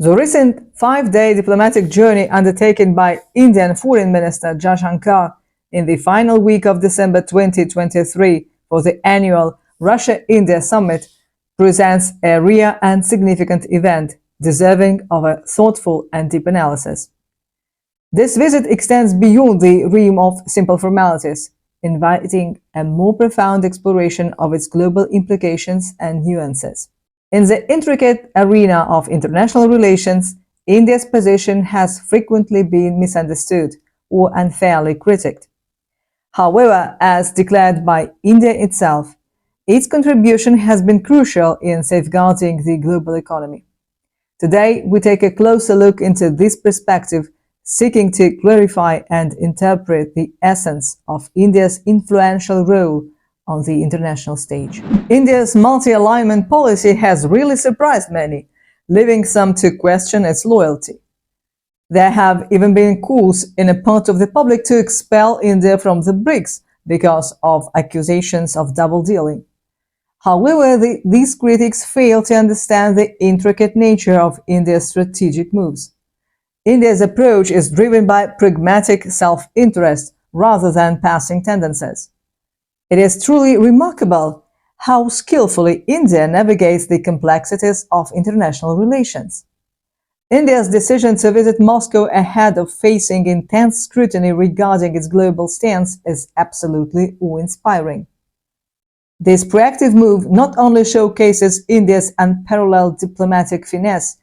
The recent 5-day diplomatic journey undertaken by Indian Foreign Minister Jaishankar in the final week of December 2023 for the annual Russia-India Summit presents a rare and significant event deserving of a thoughtful and deep analysis. This visit extends beyond the realm of simple formalities, inviting a more profound exploration of its global implications and nuances. In the intricate arena of international relations, India's position has frequently been misunderstood or unfairly critiqued. However, as declared by India itself, its contribution has been crucial in safeguarding the global economy. Today, we take a closer look into this perspective, seeking to clarify and interpret the essence of India's influential role on the international stage. India's multi-alignment policy has really surprised many, leaving some to question its loyalty. There have even been calls in a part of the public to expel India from the BRICS because of accusations of double-dealing. However, these critics fail to understand the intricate nature of India's strategic moves. India's approach is driven by pragmatic self-interest rather than passing tendencies. It is truly remarkable how skillfully India navigates the complexities of international relations. India's decision to visit Moscow ahead of facing intense scrutiny regarding its global stance is absolutely awe-inspiring. This proactive move not only showcases India's unparalleled diplomatic finesse,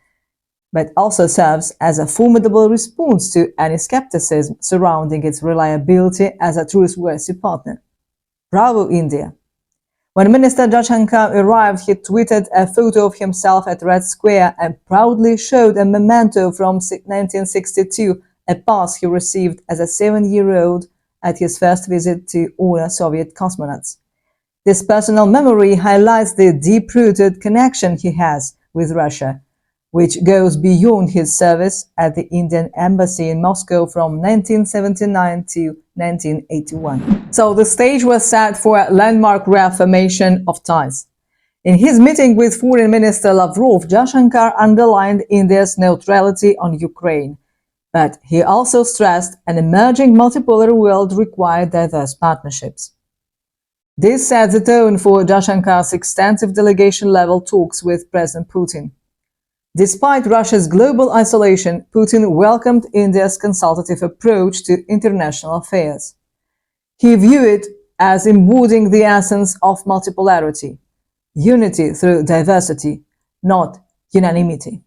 but also serves as a formidable response to any skepticism surrounding its reliability as a trustworthy partner. Bravo, India! When Minister Jaishankar arrived, he tweeted a photo of himself at Red Square and proudly showed a memento from 1962, a pass he received as a 7-year-old at his first visit to honor Soviet cosmonauts. This personal memory highlights the deep-rooted connection he has with Russia, which goes beyond his service at the Indian Embassy in Moscow from 1979 to 1981. So the stage was set for a landmark reaffirmation of ties. In his meeting with Foreign Minister Lavrov, Jaishankar underlined India's neutrality on Ukraine, but he also stressed an emerging multipolar world required diverse partnerships. This set the tone for Jaishankar's extensive delegation-level talks with President Putin. Despite Russia's global isolation, Putin welcomed India's consultative approach to international affairs. He viewed it as embodying the essence of multipolarity, unity through diversity, not unanimity.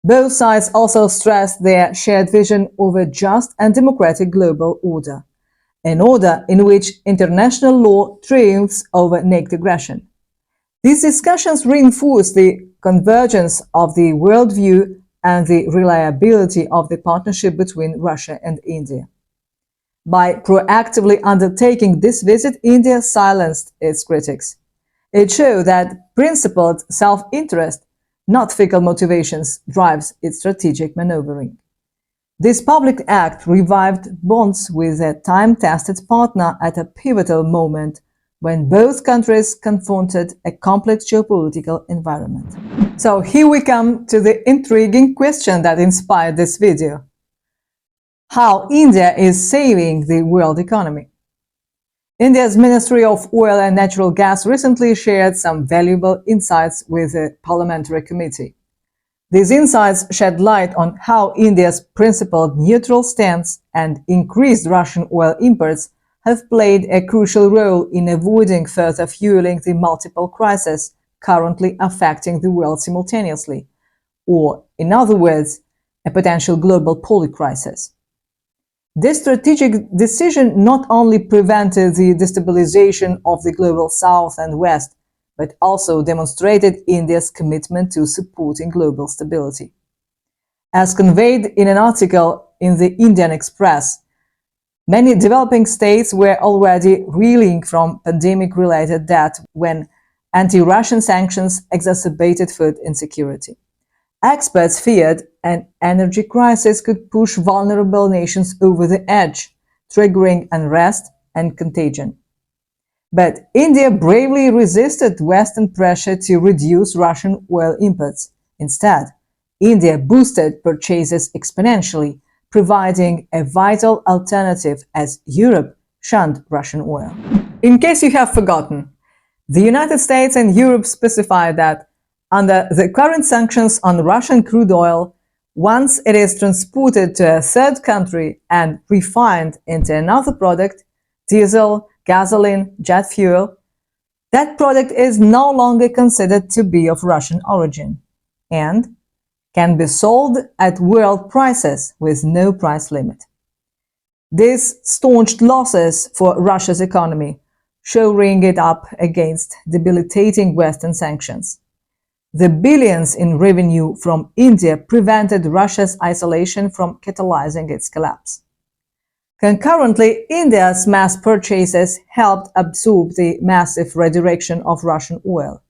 Both sides also stressed their shared vision of a just and democratic global order, an order in which international law triumphs over naked aggression. These discussions reinforce the convergence of the worldview and the reliability of the partnership between Russia and India. By proactively undertaking this visit, India silenced its critics. It showed that principled self-interest, not fickle motivations, drives its strategic maneuvering. This public act revived bonds with a time-tested partner at a pivotal moment when both countries confronted a complex geopolitical environment. So here we come to the intriguing question that inspired this video: how India is saving the world economy. India's Ministry of Oil and Natural Gas recently shared some valuable insights with the parliamentary committee. These insights shed light on how India's principled neutral stance and increased Russian oil imports have played a crucial role in avoiding further fueling the multiple crises currently affecting the world simultaneously, or, in other words, a potential global polycrisis. This strategic decision not only prevented the destabilization of the global South and West, but also demonstrated India's commitment to supporting global stability. As conveyed in an article in the Indian Express, many developing states were already reeling from pandemic-related debt when anti-Russian sanctions exacerbated food insecurity. Experts feared an energy crisis could push vulnerable nations over the edge, triggering unrest and contagion. But India bravely resisted Western pressure to reduce Russian oil imports. Instead, India boosted purchases exponentially, providing a vital alternative as Europe shunned Russian oil. In case you have forgotten, the United States and Europe specified that under the current sanctions on Russian crude oil, once it is transported to a third country and refined into another product, diesel, gasoline, jet fuel, that product is no longer considered to be of Russian origin and can be sold at world prices with no price limit. This staunched losses for Russia's economy, shoring it up against debilitating Western sanctions. The billions in revenue from India prevented Russia's isolation from catalyzing its collapse. Concurrently, India's mass purchases helped absorb the massive redirection of Russian oil.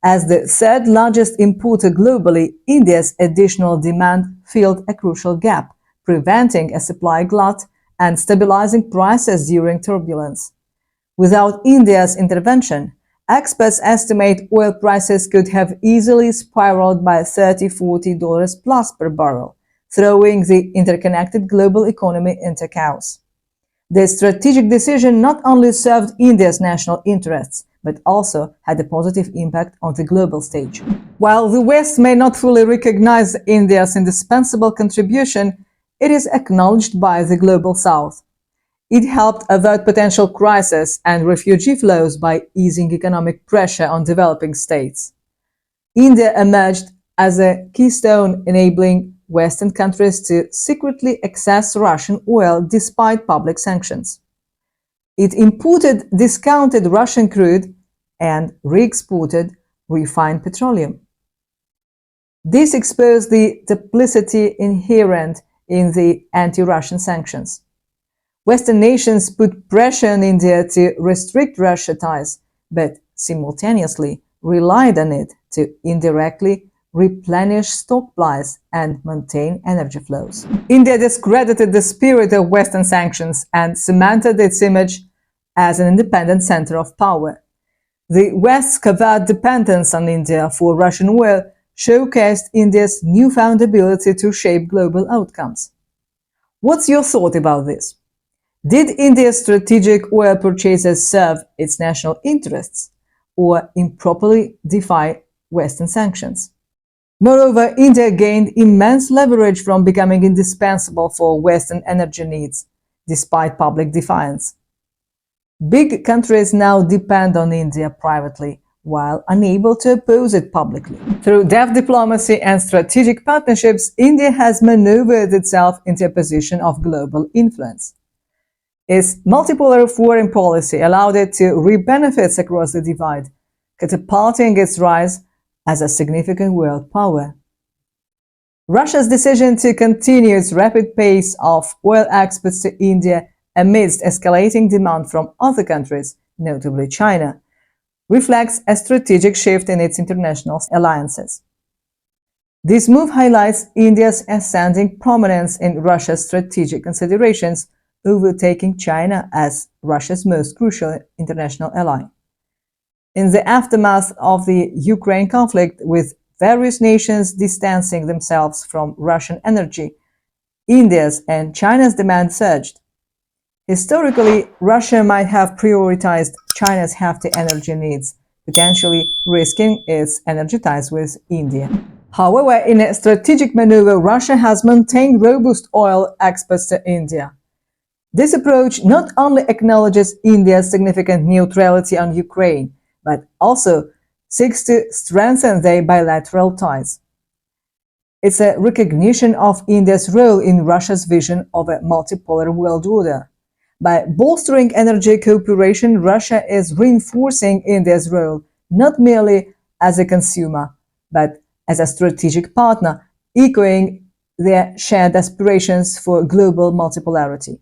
As the third largest importer globally, India's additional demand filled a crucial gap, preventing a supply glut and stabilizing prices during turbulence. Without India's intervention, experts estimate oil prices could have easily spiraled by $30–40 plus per barrel, throwing the interconnected global economy into chaos. This strategic decision not only served India's national interests, but also had a positive impact on the global stage. While the West may not fully recognize India's indispensable contribution, it is acknowledged by the global South. It helped avert potential crises and refugee flows by easing economic pressure on developing states. India emerged as a keystone enabling Western countries to secretly access Russian oil despite public sanctions. It imported discounted Russian crude and re-exported refined petroleum. This exposed the duplicity inherent in the anti-Russian sanctions. Western nations put pressure on India to restrict Russia ties, but simultaneously relied on it to indirectly replenish stockpiles and maintain energy flows. India discredited the spirit of Western sanctions and cemented its image as an independent center of power. The West's covert dependence on India for Russian oil showcased India's newfound ability to shape global outcomes. What's your thought about this? Did India's strategic oil purchases serve its national interests or improperly defy Western sanctions? Moreover, India gained immense leverage from becoming indispensable for Western energy needs, despite public defiance. Big countries now depend on India privately, while unable to oppose it publicly. Through deft diplomacy and strategic partnerships, India has maneuvered itself into a position of global influence. Its multipolar foreign policy allowed it to reap benefits across the divide, catapulting its rise as a significant world power. Russia's decision to continue its rapid pace of oil exports to India amidst escalating demand from other countries, notably China, reflects a strategic shift in its international alliances. This move highlights India's ascending prominence in Russia's strategic considerations, overtaking China as Russia's most crucial international ally. In the aftermath of the Ukraine conflict, with various nations distancing themselves from Russian energy, India's and China's demand surged. Historically, Russia might have prioritized China's hefty energy needs, potentially risking its energy ties with India. However, in a strategic maneuver, Russia has maintained robust oil exports to India. This approach not only acknowledges India's significant neutrality on Ukraine, but also seeks to strengthen their bilateral ties. It's a recognition of India's role in Russia's vision of a multipolar world order. By bolstering energy cooperation, Russia is reinforcing India's role not merely as a consumer, but as a strategic partner, echoing their shared aspirations for global multipolarity.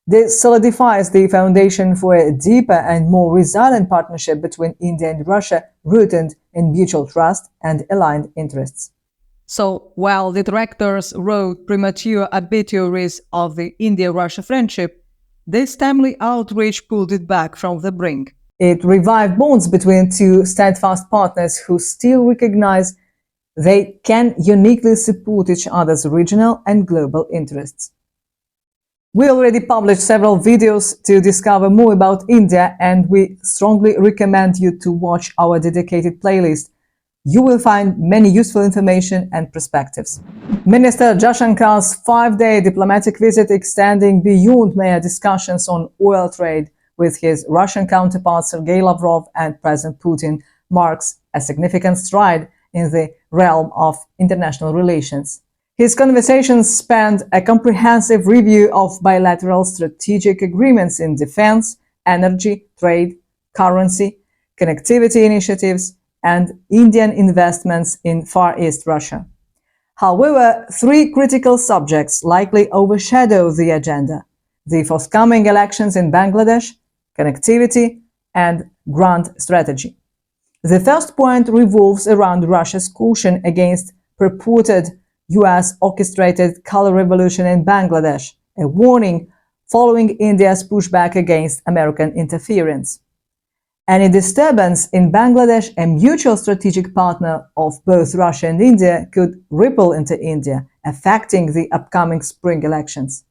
This solidifies the foundation for a deeper and more resilient partnership between India and Russia, rooted in mutual trust and aligned interests. So, while detractors wrote premature obituaries of the India-Russia friendship, this timely outrage pulled it back from the brink. It revived bonds between two steadfast partners who still recognize They can uniquely support each other's regional and global interests. We already published several videos to discover more about India, and we strongly recommend you to watch our dedicated playlist. You will find many useful information and perspectives. Minister Jaishankar's 5-day diplomatic visit, extending beyond mere discussions on oil trade with his Russian counterpart Sergei Lavrov and President Putin, marks a significant stride in the realm of international relations. His conversations spanned a comprehensive review of bilateral strategic agreements in defense, energy, trade, currency, connectivity initiatives, and Indian investments in Far East Russia. However, 3 critical subjects likely overshadow the agenda: the forthcoming elections in Bangladesh, connectivity, and grand strategy. The first point revolves around Russia's caution against purported US-orchestrated color revolution in Bangladesh, a warning following India's pushback against American interference. Any disturbance in Bangladesh, a mutual strategic partner of both Russia and India, could ripple into India, affecting the upcoming spring elections.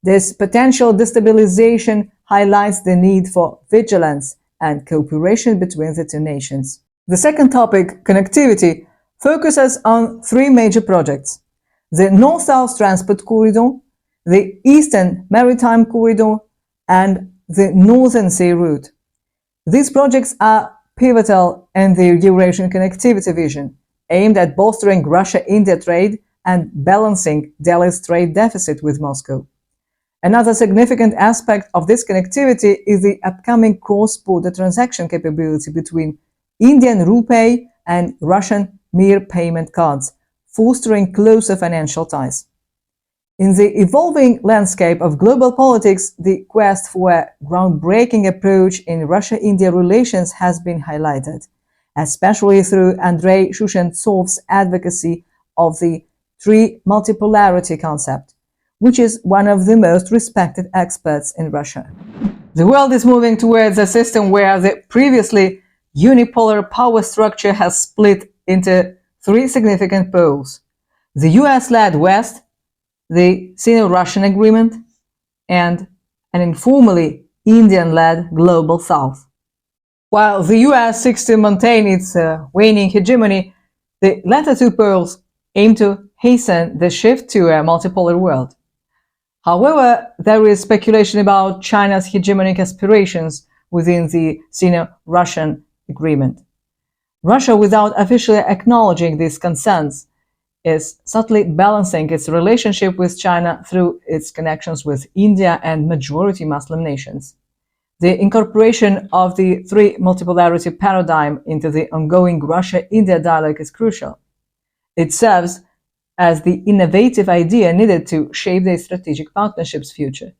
This potential destabilization highlights the need for vigilance and cooperation between the two nations. The second topic, connectivity, focuses on 3 major projects: the North-South Transport Corridor, the Eastern Maritime Corridor, and the Northern Sea Route. These projects are pivotal in the Eurasian connectivity vision, aimed at bolstering Russia-India trade and balancing Delhi's trade deficit with Moscow. Another significant aspect of this connectivity is the upcoming cross-border transaction capability between Indian rupee and Russian Mir payment cards, fostering closer financial ties. In the evolving landscape of global politics, the quest for a groundbreaking approach in Russia-India relations has been highlighted, especially through Andrei Shushentsov's advocacy of the tri-multipolarity concept, which is one of the most respected experts in Russia. The world is moving towards a system where the previously unipolar power structure has split into 3 significant poles: the US-led West, the Sino-Russian Agreement, and an informally Indian-led Global South. While the US seeks to maintain its waning hegemony, the latter 2 poles aim to hasten the shift to a multipolar world. However, there is speculation about China's hegemonic aspirations within the Sino-Russian Agreement. Russia, without officially acknowledging these concerns, is subtly balancing its relationship with China through its connections with India and majority Muslim nations. The incorporation of the tri-multipolarity paradigm into the ongoing Russia-India dialogue is crucial. It serves as the innovative idea needed to shape the strategic partnership's future.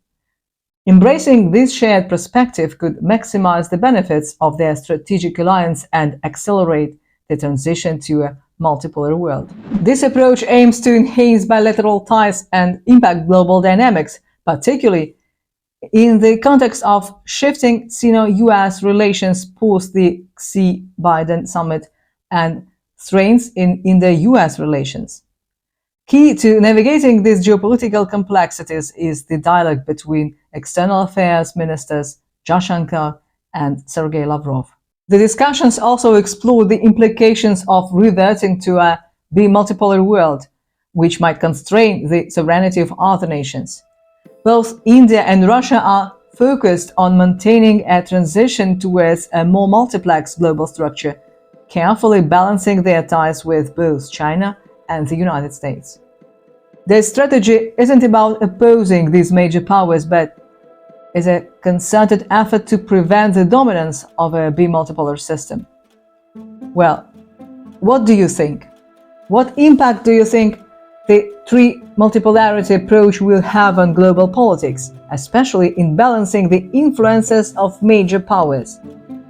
Embracing this shared perspective could maximize the benefits of their strategic alliance and accelerate the transition to a multipolar world. This approach aims to enhance bilateral ties and impact global dynamics, particularly in the context of shifting Sino-US relations post the Xi-Biden summit and strains in Indo-US relations. Key to navigating these geopolitical complexities is the dialogue between External Affairs Ministers Jaishankar and Sergei Lavrov. The discussions also explored the implications of reverting to a bi-multipolar world, which might constrain the sovereignty of other nations. Both India and Russia are focused on maintaining a transition towards a more multiplex global structure, carefully balancing their ties with both China and the United States. Their strategy isn't about opposing these major powers, but is a concerted effort to prevent the dominance of a bi-multipolar system. Well, what do you think? What impact do you think the tri-multipolarity approach will have on global politics, especially in balancing the influences of major powers?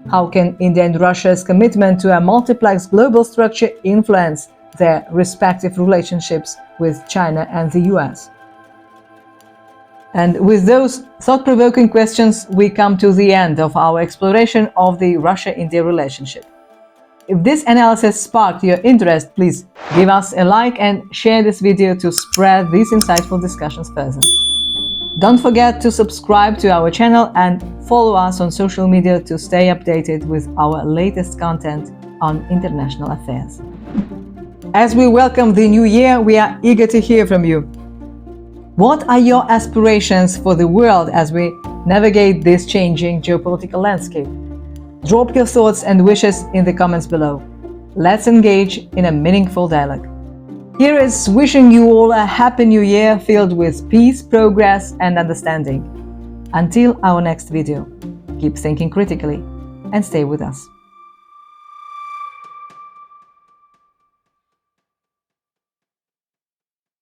How can India and Russia's commitment to a multiplex global structure influence their respective relationships with China and the US? And with those thought-provoking questions, we come to the end of our exploration of the Russia-India relationship. If this analysis sparked your interest, please give us a like and share this video to spread these insightful discussions further. Don't forget to subscribe to our channel and follow us on social media to stay updated with our latest content on international affairs. As we welcome the new year, we are eager to hear from you. What are your aspirations for the world as we navigate this changing geopolitical landscape? Drop your thoughts and wishes in the comments below. Let's engage in a meaningful dialogue. Here is wishing you all a happy new year filled with peace, progress, and understanding. Until our next video, keep thinking critically and stay with us.